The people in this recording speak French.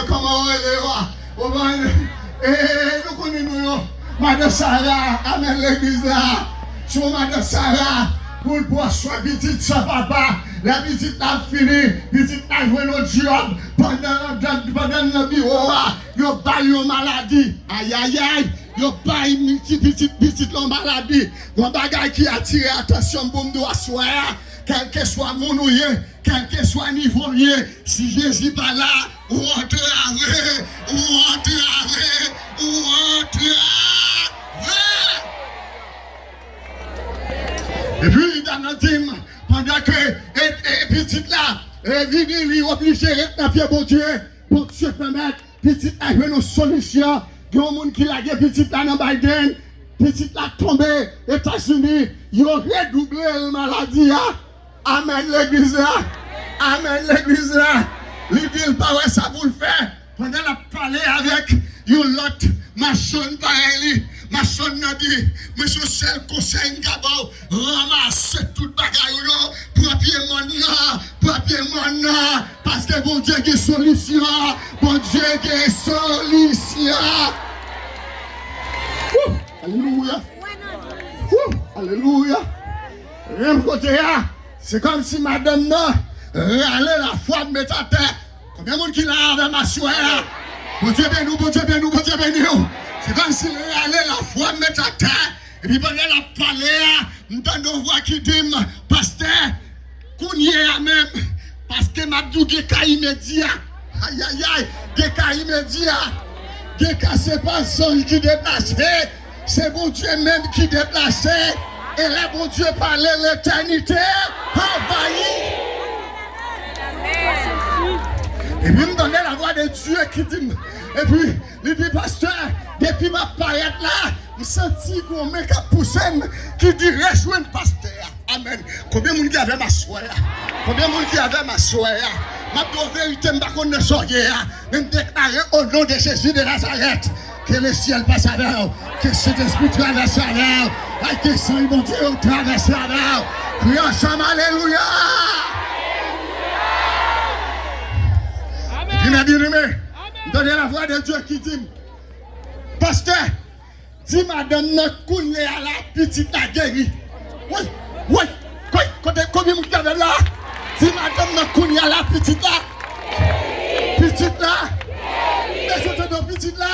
Comment on est et nous connaissons Madame Sarah, amen l'église là. Sur Madame Sarah, pour pouvoir soit petite, soit papa. La visite a fini, visite a joué notre job. Pendant le bureau, il y a pas une maladie. Aïe aïe aïe, il y a pas une petite maladie. Il y a un bagage qui attire attention pour nous asseoir. Quel que soit mon nouille, quel que soit niveau, si Jésus pas là, ou entre avec, ou entre avec, ou entre avec. Et puis, dans notre team, pendant que petite là, Vini, obligé de dans pied bon Dieu, pour Dieu permettre, petite là, jouer nos solutions. Il y a un monde qui l'a dit, petite là dans Biden, petite là tombé, États-Unis, ils ont redoublé la maladie. Amen l'église là. Amen l'église là. L'idée pas ouais ça vous le faire. Pendant la parler avec une autre machin pareil. Machin n'a dit, monsieur seul conseil d'abord ramasse tout bagaille papier mon parce que bon Dieu qui solution. Bon Dieu qui solution. Alléluia. Alléluia. Même côté là. C'est comme si madame non, allait la foi de mettre à terre. Combien de monde qui l'a avec ma soeur? Bon Dieu béni nous, bon Dieu béni nous, bon Dieu béni nous. C'est comme si allait la foi de mettre à terre. Et puis pendant la parler, nous avons une voix qui dit, pasteur, qu'on y est même. Parce que ma dou des cas immédiats. Aïe aïe aïe, des cas immédiats. Des cas c'est pas son qui déplace, c'est bon Dieu même qui déplace. Et là, bon Dieu parlait l'éternité, envahie. Et puis, il me donnait la voix de Dieu qui dit, et puis, il dit, pasteur, depuis ma paillette là, je senti qu'on m'a poussé, qui dit, rejoindre pasteur. Amen. Combien de monde qui avait ma soeur? Combien de monde qui avait ma soeur? Ma vérité, je ne sais pas ne soyez. Je me déclare au nom de Jésus de Nazareth. Que le ciel passe à l'heure, que cet esprit traverse à l'heure, que le sang mon Dieu traverse à l'heure. Crions ensemble, alléluia. Et puis, mes bien-aimés, donnez la voix de Dieu qui dit, pasteur, dis madame, ne connaît à la petite la guérie. Oui, combien de temps là? Dis madame, ne connaît à la petite là. Petite là. Petite là.